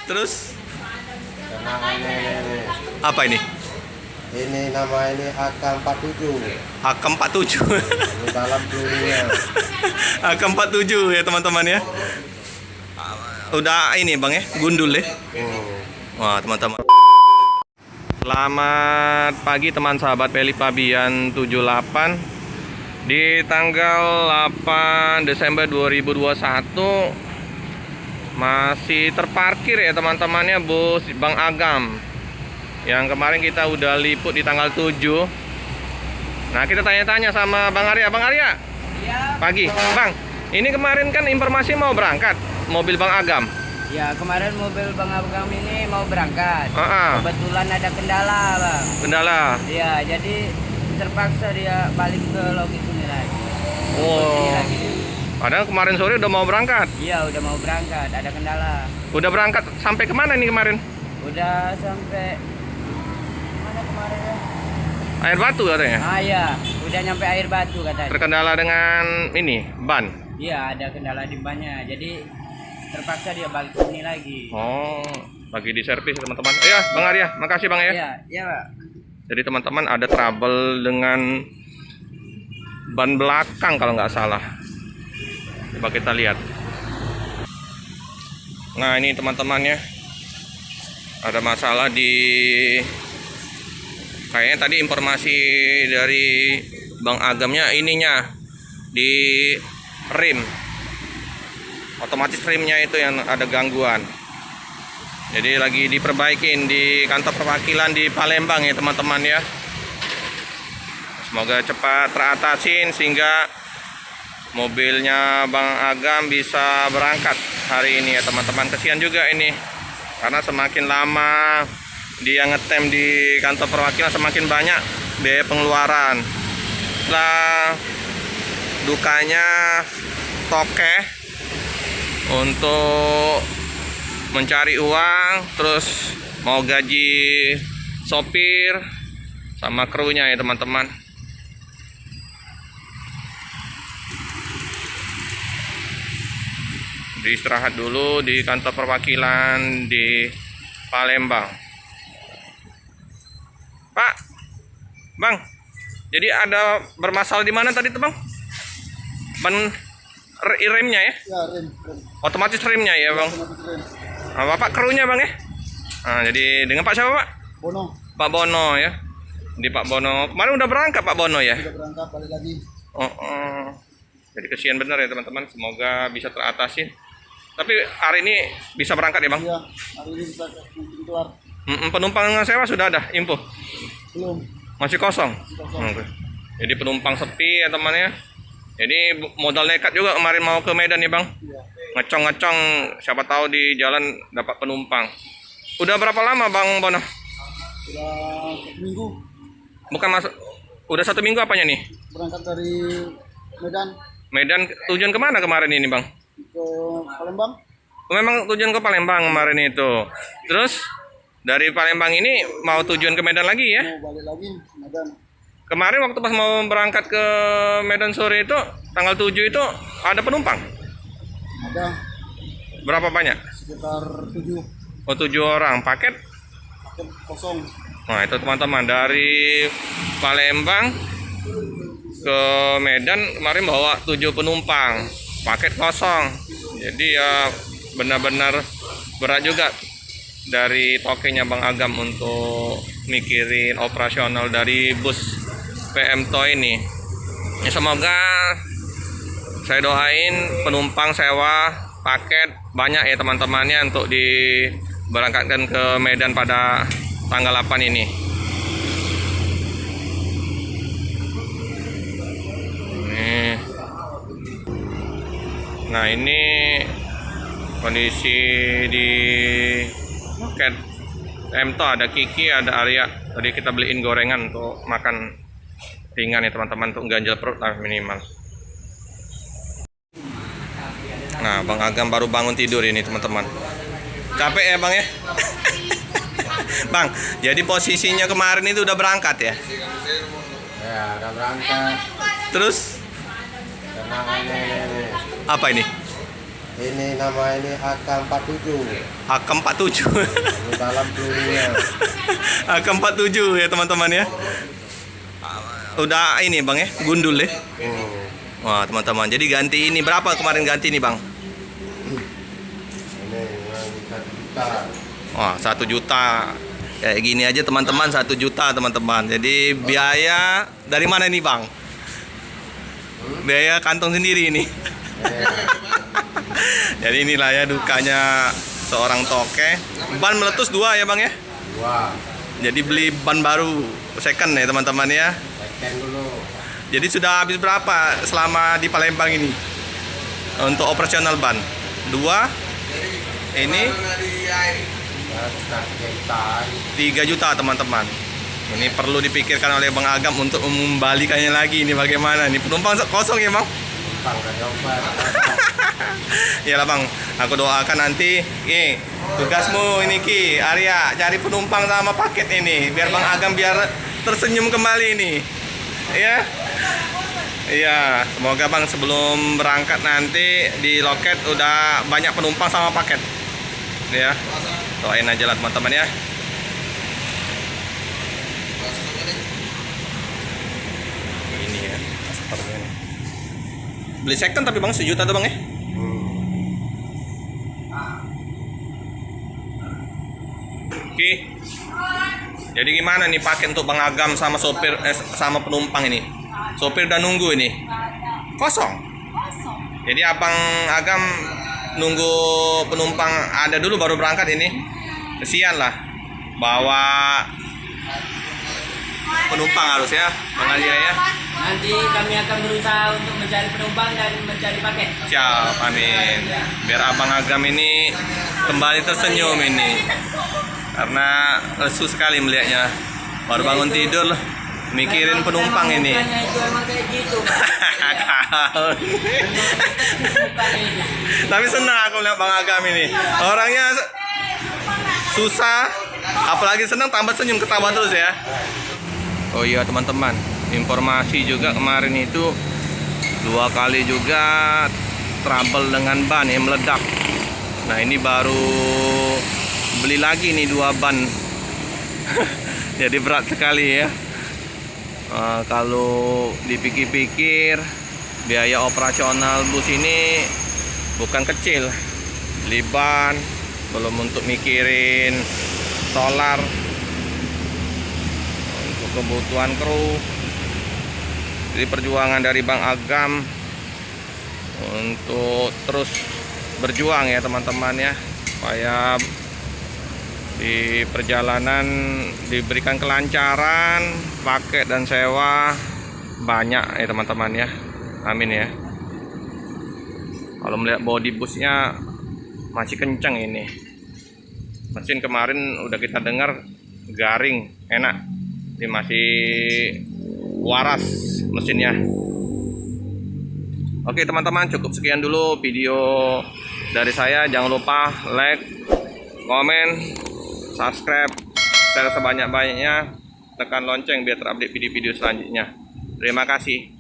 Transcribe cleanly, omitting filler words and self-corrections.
Terus Tenang ini. apa ini? Ini nama ini AK47. AK47. Ini dalam pelurunya. AK47 ya teman-teman ya. Udah ini bang ya, gundul ya. Wah teman-teman. Selamat pagi teman sahabat Peli Pabian 78. Di tanggal 8 Desember 2021 masih terparkir ya teman-temannya bus Bang Agam. Yang kemarin kita udah liput di tanggal 7. Nah, kita tanya-tanya sama Bang Arya. Bang Arya. Iya. Pagi. Bang, ini kemarin kan informasi mau berangkat mobil Bang Agam. Ya, kemarin mobil Bang Agam ini mau berangkat. Ah. Kebetulan ada kendala, Bang. Kendala. Iya, jadi terpaksa dia balik ke logis ini lagi. Oh. Ini lagi. Padahal kemarin sore udah mau berangkat. Iya, udah mau berangkat, ada kendala. Udah berangkat sampai kemana nih kemarin? Udah sampai mana kemarin ya? Air Batu katanya. Ah iya, udah nyampe Air Batu katanya. Terkendala dengan ini ban. Iya, ada kendala di bannya. Jadi terpaksa dia balik ke sini lagi. Oh, lagi di servis teman-teman. Iya, Bang Arya, makasih Bang ya. Iya, iya, Pak. Jadi teman-teman ada trouble dengan ban belakang kalau nggak salah. Coba kita lihat. Nah ini teman-temannya ada masalah di, kayaknya tadi informasi dari Bang Agamnya ininya di rim, otomatis rimnya itu yang ada gangguan. Jadi lagi diperbaikin di kantor perwakilan di Palembang ya teman-teman ya. Semoga cepat teratasin sehingga mobilnya Bang Agam bisa berangkat hari ini ya teman-teman. Kesian juga ini karena semakin lama dia ngetem di kantor perwakilan semakin banyak biaya pengeluaran. Setelah dukanya tokeh untuk mencari uang, terus mau gaji sopir sama krunya ya teman-teman. Istirahat dulu di kantor perwakilan di Palembang. Pak, Bang, jadi ada bermasalah di mana tadi tuh Bang? Ban remnya ya? Ya, rem. Otomatis remnya ya Bang? Nah, Bapak krunya Bang ya? Nah, jadi dengan Pak siapa Pak? Bono. Pak Bono ya. Di Pak Bono. Kemarin udah berangkat Pak Bono ya? Udah berangkat balik lagi. Oh. Jadi kesian bener ya teman-teman. Semoga bisa teratasi. Tapi hari ini bisa berangkat ya Bang? Iya, hari ini bisa keluar. Penumpang sewa sudah ada info? Belum. Masih kosong? Kosong. Oke. Jadi penumpang sepi ya temannya. Jadi modal nekat juga kemarin mau ke Medan ya Bang? Iya. Ngecong-ngecong, siapa tahu di jalan dapat penumpang. Udah berapa lama Bang Bono? Udah 1 minggu Bukan masuk, udah 1 minggu apanya nih? berangkat dari Medan Medan tujuan kemana kemarin ini Bang? ke Palembang. Memang tujuan ke Palembang kemarin itu. Terus dari Palembang ini mau tujuan ke Medan lagi ya? Mau balik lagi Medan. Kemarin waktu pas mau berangkat ke Medan sore itu tanggal 7 itu ada penumpang. Ada Berapa banyak? sekitar 7 Oh 7 orang. Paket? paket kosong. Nah itu teman-teman dari Palembang ke Medan kemarin bawa 7 penumpang. Paket kosong. Jadi ya benar-benar berat juga dari tokenya Bang Agam untuk mikirin operasional dari bus PM TOW ini. Ya, semoga saya doain penumpang sewa paket banyak ya teman-temannya untuk diberangkatkan ke Medan pada tanggal 8 ini. Nah ini kondisi di loket MTO, ada Kiki, ada Arya. Tadi kita beliin gorengan untuk makan ringan ya teman-teman, untuk ganjal perut lah minimal. Nah Bang Agam baru bangun tidur ini teman-teman. Capek ya Bang ya? Bang, jadi posisinya kemarin itu udah berangkat ya? Ya, udah berangkat. Terus Tenang ini. apa ini? Ini nama ini AK47. AK47. Ini dalam pelurunya. AK47 ya teman-teman ya. Udah ini Bang ya, gundul ya. Wah teman-teman, jadi ganti ini berapa kemarin ganti nih Bang? Ini yang 1 juta. Wah 1 juta. Kayak gini aja teman-teman, 1 juta teman-teman. Jadi biaya dari mana nih Bang? Biaya kantong sendiri ini. Jadi inilah ya dukanya seorang toke. Ban meletus 2 ya Bang ya. 2. Jadi beli ban baru second ya teman-teman ya. Tekan dulu. Jadi sudah habis berapa selama di Palembang ini untuk operasional ban? 2. Ini Ya, sekitar 3 jutaan. 3 juta teman-teman. Ini perlu dipikirkan oleh Bang Agam untuk membalikannya lagi. Ini bagaimana? Ini penumpang kosong ya Bang? Bang dari obat. Iyalah Bang, aku doakan nanti tugasmu ini Ki, Arya, cari penumpang sama paket ini biar Bang Agam biar tersenyum kembali ini. Ya. Iya, semoga Bang sebelum berangkat nanti di loket udah banyak penumpang sama paket. Ya. Doain aja lah teman-teman ya. Ini ya, seperti ini. Beli second tapi Bang 1 juta tuh Bang ya. Oke. Jadi gimana nih pakai untuk Bang Agam sama sopir sama penumpang ini? Sopir udah nunggu ini. Kosong. Jadi Abang Agam nunggu penumpang ada dulu baru berangkat ini. Kesian lah. Bawa penumpang harus ya, Bang Arya ya. Nanti kami akan berusaha untuk mencari penumpang dan mencari paket. Siap, amin. Biar Abang Agam ini kembali tersenyum ini. Karena lesu sekali melihatnya. Baru bangun tidur mikirin penumpang ini. Mukanya itu emang kayak gitu. Tapi senang aku lihat Bang Agam ini. Orangnya susah, apalagi senang tambah senyum ketawa terus ya. Oh iya teman-teman, informasi juga kemarin itu 2 kali juga trouble dengan ban yang meledak. Nah ini baru beli lagi nih 2 ban. Jadi berat sekali ya. Kalau dipikir-pikir biaya operasional bus ini bukan kecil. Beli ban, belum untuk mikirin solar, untuk kebutuhan kru. Jadi perjuangan dari Bang Agam untuk terus berjuang ya teman-teman ya, supaya di perjalanan diberikan kelancaran, paket dan sewa banyak ya teman-teman ya. Amin ya. Kalau melihat bodi busnya masih kencang ini. Mesin kemarin udah kita dengar garing, enak. Ini masih waras mesinnya. Oke teman-teman, cukup sekian dulu video dari saya. Jangan lupa like, komen, subscribe, share sebanyak-banyaknya, tekan lonceng biar terupdate video-video selanjutnya. Terima kasih.